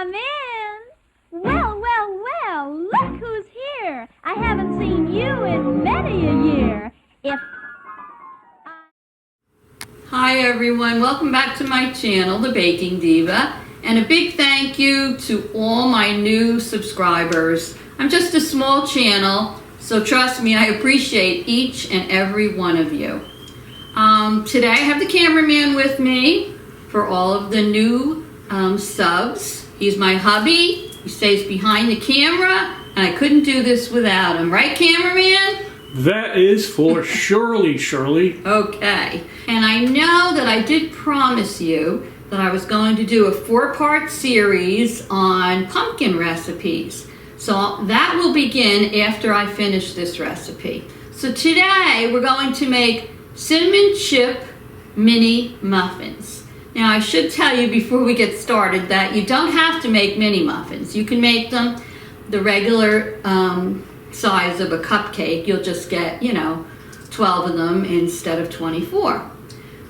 Come in. Well, look who's here. I haven't seen you in many a year. Hi everyone, welcome back to my channel, The Baking Diva, and a big thank you to all my new subscribers. I'm just a small channel, so trust me, I appreciate each and every one of you. Today I have the cameraman with me for all of the new subs. He's my hubby. He stays behind the camera, and I couldn't do this without him. Right, cameraman? That is for Shirley. Okay. And I know that I did promise you that I was going to do a 4-part series on pumpkin recipes. So that will begin after I finish this recipe. So today we're going to make cinnamon chip mini muffins. Now I should tell you before we get started that you don't have to make mini muffins. You can make them the regular size of a cupcake. You'll just get, 12 of them instead of 24.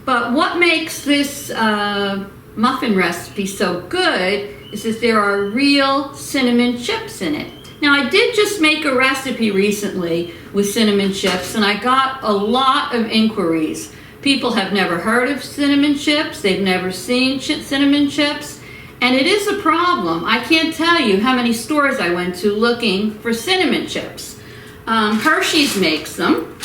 But what makes this muffin recipe so good is that there are real cinnamon chips in it. Now I did just make a recipe recently with cinnamon chips, and I got a lot of inquiries. People have never heard of cinnamon chips, they've never seen cinnamon chips, and it is a problem. I can't tell you how many stores I went to looking for cinnamon chips. Hershey's makes them,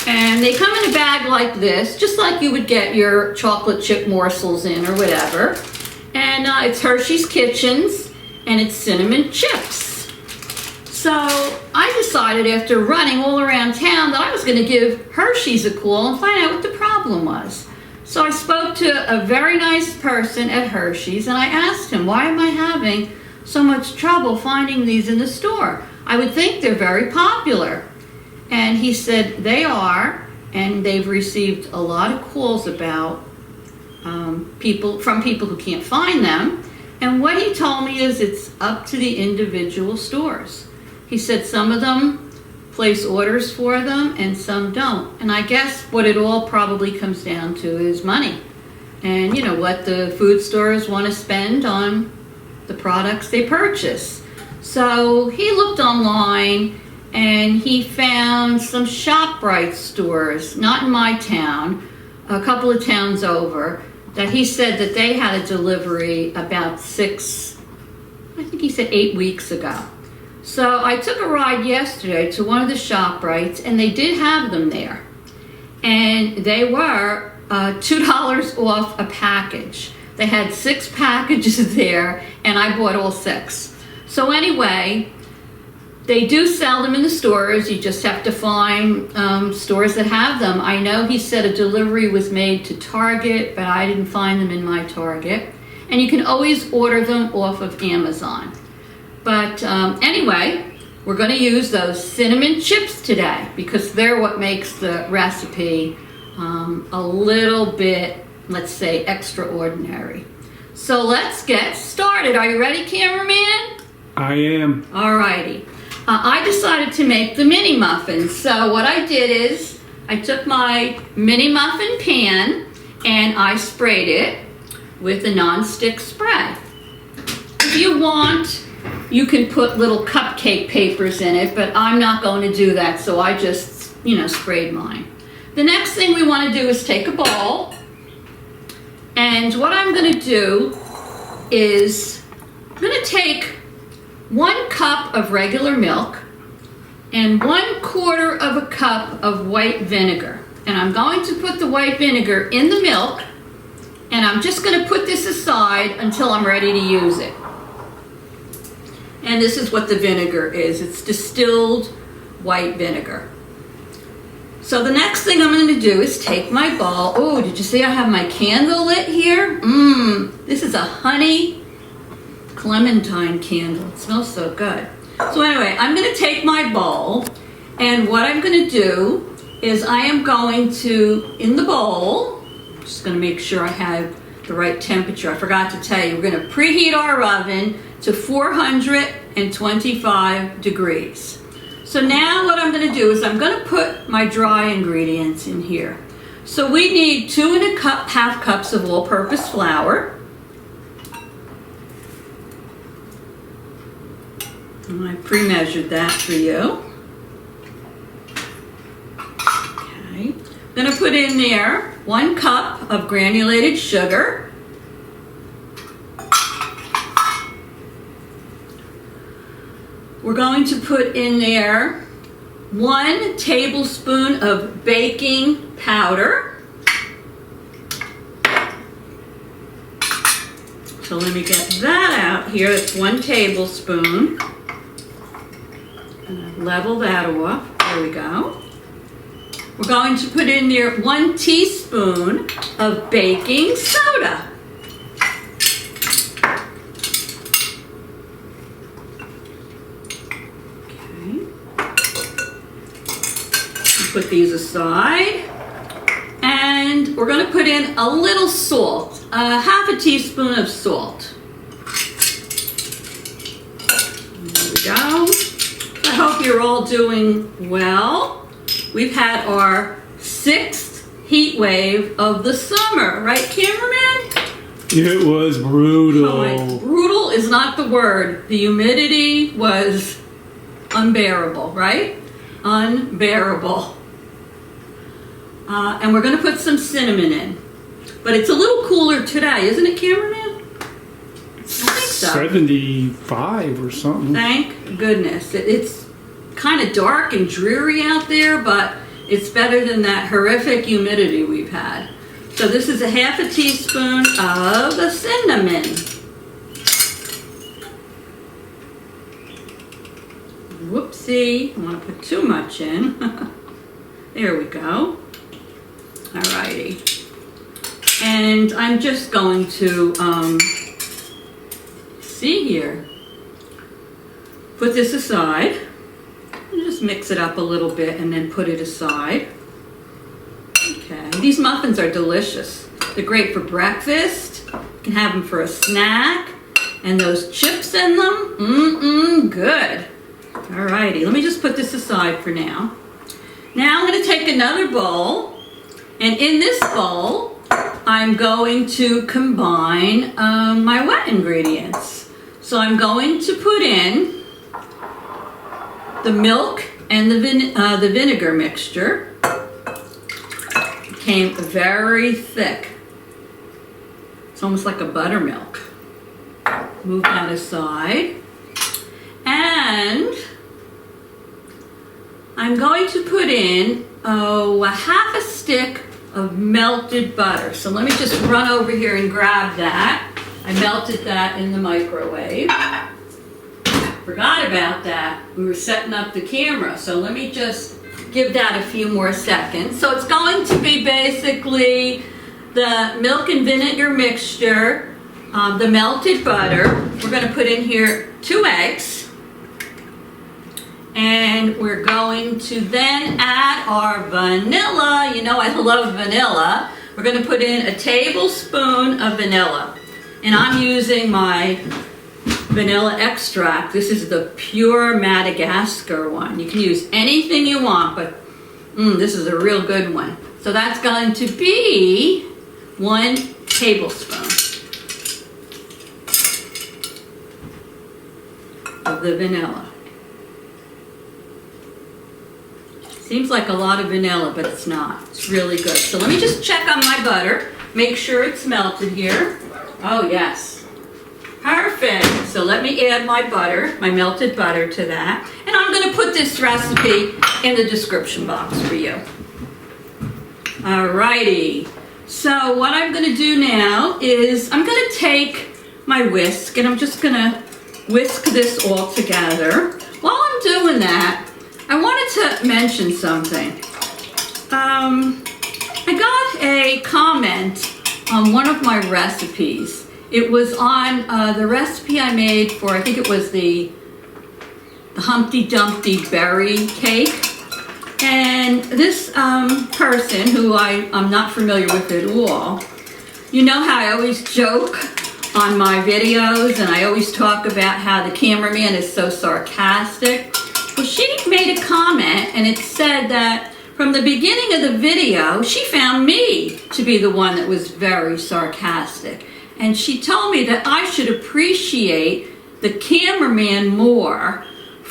and they come in a bag like this, just like you would get your chocolate chip morsels in or whatever. And it's Hershey's Kitchens, and it's cinnamon chips. So I decided after running all around town that I was going to give Hershey's a call and find out what the problem was. So I spoke to a very nice person at Hershey's, and I asked him, why am I having so much trouble finding these in the store? I would think they're very popular. And he said they are, and they've received a lot of calls about people who can't find them. And what he told me is it's up to the individual stores. He said some of them place orders for them and some don't. And I guess what it all probably comes down to is money. And what the food stores want to spend on the products they purchase. So he looked online and he found some ShopRite stores, not in my town, a couple of towns over, that he said that they had a delivery about 8 weeks ago. So I took a ride yesterday to one of the ShopRites, and they did have them there. And they were $2 off a package. They had 6 packages there, and I bought all 6. So anyway, they do sell them in the stores. You just have to find stores that have them. I know he said a delivery was made to Target, but I didn't find them in my Target. And you can always order them off of Amazon. But anyway, we're going to use those cinnamon chips today because they're what makes the recipe a little bit, let's say, extraordinary. So let's get started. Are you ready, cameraman? I am. Alrighty. I decided to make the mini muffins. So what I did is I took my mini muffin pan and I sprayed it with a nonstick spray. If you want, you can put little cupcake papers in it, but I'm not going to do that, so I just, sprayed mine. The next thing we want to do is take a bowl, and what I'm going to do is I'm going to take 1 cup of regular milk and 1/4 of a cup of white vinegar. And I'm going to put the white vinegar in the milk, and I'm just going to put this aside until I'm ready to use it. And this is what the vinegar is. It's distilled white vinegar. So the next thing I'm going to do is take my bowl. Oh, did you see I have my candle lit here? This is a honey clementine candle. It smells so good. So anyway, I'm going to take my bowl, and what I'm going to do is I am going to, in the bowl, just going to make sure I have the right temperature. I forgot to tell you, we're going to preheat our oven to 425 degrees. So now what I'm going to do is I'm going to put my dry ingredients in here. So we need 2½ cups of all-purpose flour, And I pre-measured that for you. Okay. I'm going to put in there 1 cup of granulated sugar. We're going to put in there 1 tablespoon of baking powder. So let me get that out here. It's 1 tablespoon. Level that off. There we go. We're going to put in there 1 teaspoon of baking soda. Okay. Put these aside. And we're going to put in a little salt, half a teaspoon of salt. There we go. I hope you're all doing well. We've had our 6th heat wave of the summer, right, cameraman? It was brutal. Oh, brutal is not the word. The humidity was unbearable, right? Unbearable. And we're going to put some cinnamon in. But it's a little cooler today, isn't it, cameraman? I think so. 75 or something. Thank goodness. It's kind of dark and dreary out there, but it's better than that horrific humidity we've had. So this is a half a teaspoon of the cinnamon. Whoopsie, I want to put too much in. There we go. Alrighty. And I'm just going to, see here. Put this aside. And just mix it up a little bit and then put it aside. Okay. These muffins are delicious. They're great for breakfast. You can have them for a snack. And those chips in them, good. Alrighty, let me just put this aside for now. Now I'm going to take another bowl. And in this bowl, I'm going to combine my wet ingredients. So I'm going to put in the milk and the vinegar mixture. It came very thick. It's almost like a buttermilk. Move that aside. And I'm going to put in a half a stick of melted butter. So let me just run over here and grab that. I melted that in the microwave. Forgot about that. We were setting up the camera. So let me just give that a few more seconds. So it's going to be basically the milk and vinegar mixture, the melted butter. We're going to put in here 2 eggs. And we're going to then add our vanilla. You know I love vanilla. We're going to put in a tablespoon of vanilla. And I'm using my vanilla extract. This is the pure Madagascar one. You can use anything you want, but this is a real good one. So that's going to be 1 tablespoon of the vanilla. Seems like a lot of vanilla, but it's not. It's really good. So let me just check on my butter. Make sure it's melted here. Oh, yes. Perfect. So let me add my butter, my melted butter to that. And I'm going to put this recipe in the description box for you. Alrighty. So what I'm going to do now is I'm going to take my whisk and I'm just going to whisk this all together. While I'm doing that, I wanted to mention something. I got a comment on one of my recipes. It was on the recipe I made for, I think it was the Humpty Dumpty berry cake. And this person, who I'm not familiar with at all, you know how I always joke on my videos and I always talk about how the cameraman is so sarcastic? Well, she made a comment and it said that from the beginning of the video, she found me to be the one that was very sarcastic. And she told me that I should appreciate the cameraman more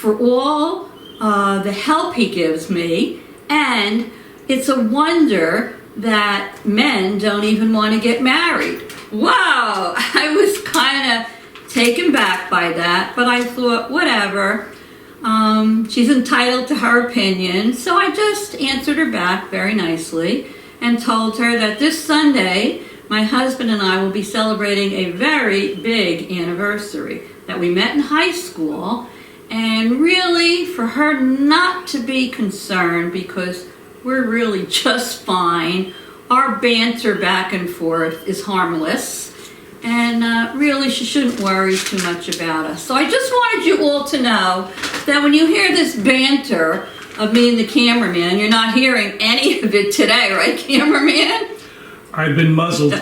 for all the help he gives me, and it's a wonder that men don't even want to get married. Wow, I was kind of taken back by that, but I thought, whatever. She's entitled to her opinion, so I just answered her back very nicely and told her that this Sunday my husband and I will be celebrating a very big anniversary, that we met in high school, and really for her not to be concerned because we're really just fine. Our banter back and forth is harmless, and really she shouldn't worry too much about us. So I just wanted you all to know that when you hear this banter of me and the cameraman, you're not hearing any of it today, right, cameraman? I've been muzzled.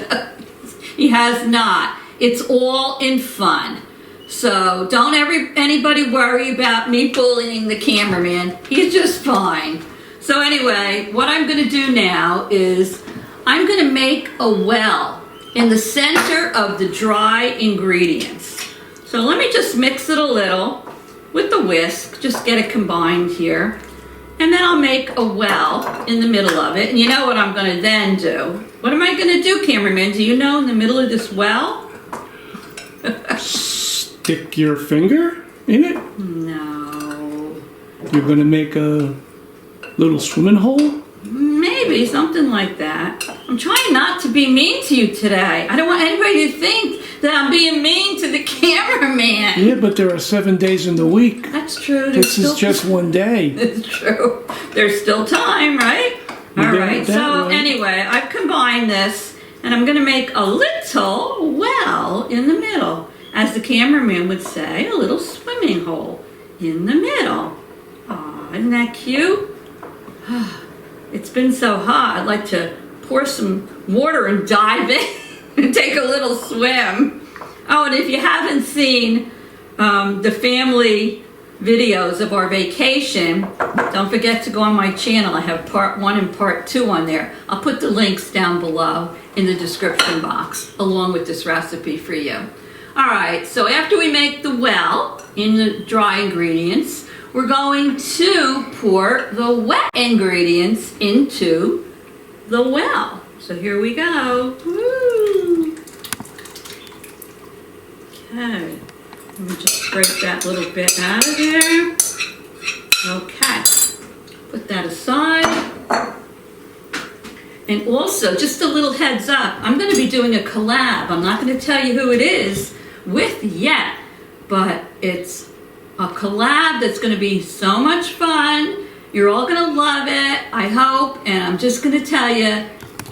He has not. It's all in fun. So don't anybody worry about me bullying the cameraman. He's just fine. So anyway, what I'm going to do now is I'm going to make a well in the center of the dry ingredients. So let me just mix it a little with the whisk, just get it combined here. And then I'll make a well in the middle of it. And you know what I'm going to then do? What am I going to do, cameraman? Do you know in the middle of this well? Stick your finger in it? No. You're going to make a little swimming hole? Maybe, something like that. I'm trying not to be mean to you today. I don't want anybody to think that I'm being mean to the cameraman. Yeah, but there are 7 days in the week. That's true. This is just one day. It's true. There's still time, right? All right. So anyway, I've combined this, and I'm going to make a little well in the middle. As the cameraman would say, a little swimming hole in the middle. Aw, isn't that cute? It's been so hot. I'd like to pour some water and dive in and take a little swim. Oh, and if you haven't seen the family videos of our vacation, don't forget to go on my channel. I have part 1 and part 2 on there. I'll put the links down below in the description box along with this recipe for you. All right, so after we make the well in the dry ingredients, we're going to pour the wet ingredients into the well. So here we go. Woo. Okay, let me just scrape that little bit out of there. Okay, put that aside. And also, just a little heads up, I'm going to be doing a collab. I'm not going to tell you who it is with yet, but it's a collab that's going to be so much fun. You're all going to love it, I hope, and I'm just going to tell you,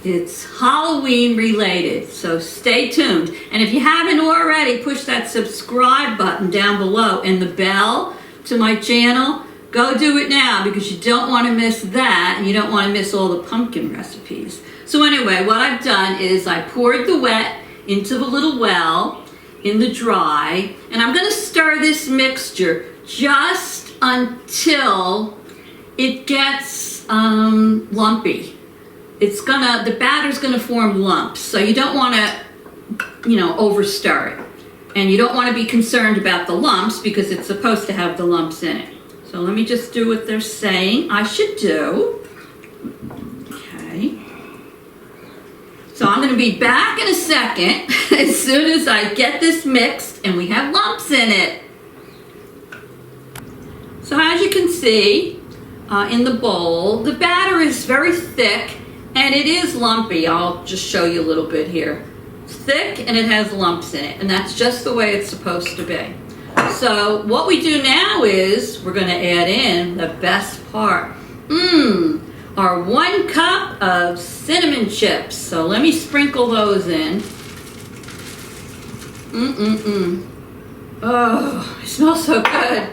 it's Halloween related, so stay tuned. And if you haven't already, push that subscribe button down below and the bell to my channel. Go do it now because you don't want to miss that, and you don't want to miss all the pumpkin recipes. So anyway, what I've done is I poured the wet into the little well in the dry, and I'm going to stir this mixture just until it gets lumpy. The batter's gonna form lumps, so you don't want to, over stir it, and you don't want to be concerned about the lumps because it's supposed to have the lumps in it. So let me just do what they're saying I should do. Okay. So I'm going to be back in a second as soon as I get this mixed and we have lumps in it. So as you can see in the bowl, the batter is very thick and it is lumpy. I'll just show you a little bit here. It's thick and it has lumps in it, and that's just the way it's supposed to be. So what we do now is we're going to add in the best part. Our 1 cup of cinnamon chips. So let me sprinkle those in. Oh, it smells so good.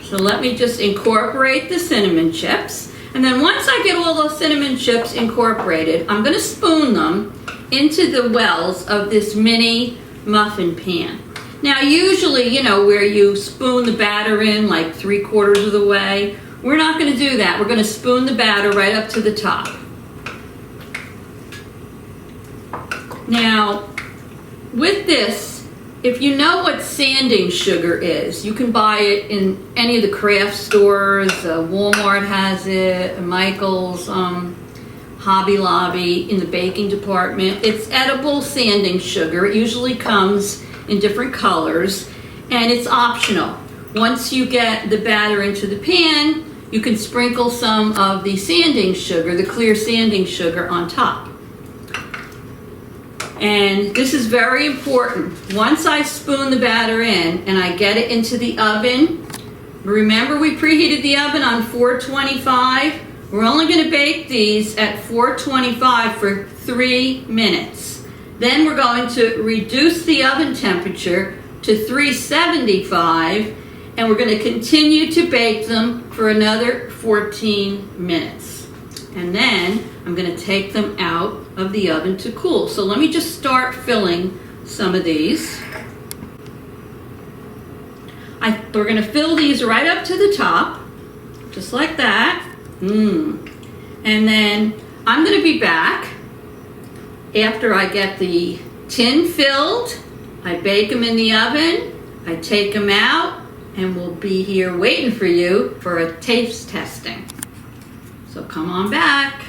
So let me just incorporate the cinnamon chips. And then once I get all those cinnamon chips incorporated, I'm going to spoon them into the wells of this mini muffin pan. Now usually, where you spoon the batter in like 3/4 of the way, we're not going to do that. We're going to spoon the batter right up to the top. Now, with this, if you know what sanding sugar is, you can buy it in any of the craft stores. Walmart has it, Michael's, Hobby Lobby, in the baking department. It's edible sanding sugar. It usually comes in different colors, and it's optional. Once you get the batter into the pan, you can sprinkle some of the sanding sugar, the clear sanding sugar, on top. And this is very important. Once I spoon the batter in and I get it into the oven, remember we preheated the oven on 425? We're only going to bake these at 425 for 3 minutes. Then we're going to reduce the oven temperature to 375, and we're going to continue to bake them for another 14 minutes. And then I'm going to take them out of the oven to cool. So let me just start filling some of these. We're going to fill these right up to the top, just like that. And then I'm going to be back after I get the tin filled. I bake them in the oven, I take them out, and we'll be here waiting for you for a taste testing. So come on back.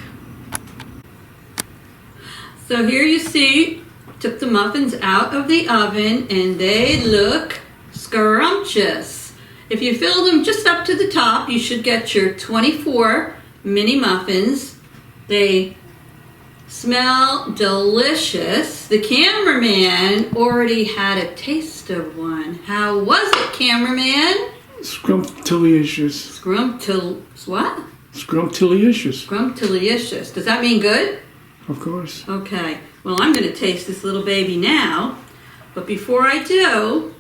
So here you see, took the muffins out of the oven and they look scrumptious. If you fill them just up to the top, you should get your 24 mini muffins. They smell delicious. The cameraman already had a taste of one. How was it, cameraman? Scrumptious. What? Scrumptious. Scrumptious. Does that mean good? Of course. Okay. Well, I'm going to taste this little baby now. But before I do,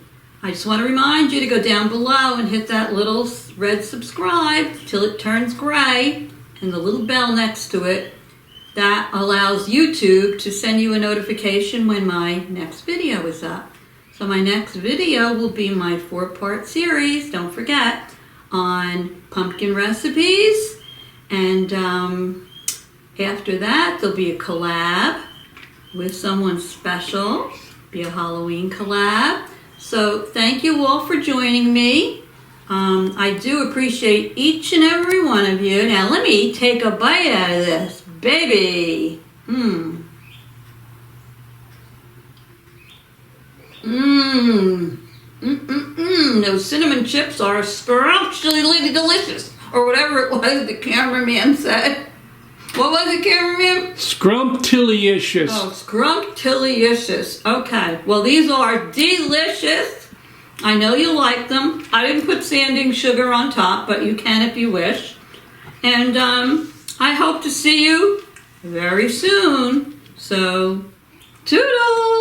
I just want to remind you to go down below and hit that little red subscribe till it turns gray and the little bell next to it. That allows YouTube to send you a notification when my next video is up. So my next video will be my 4-part series, don't forget, on pumpkin recipes. And after that, there'll be a collab with someone special, be a Halloween collab. So thank you all for joining me. I do appreciate each and every one of you. Now let me take a bite out of this, baby. Those cinnamon chips are scrumptiously delicious, or whatever it was the cameraman said. What was it, cameraman? Scrumptious. Oh, scrumptious. Okay. Well, these are delicious. I know you like them. I didn't put sanding sugar on top, but you can if you wish. And I hope to see you very soon. So, toodles!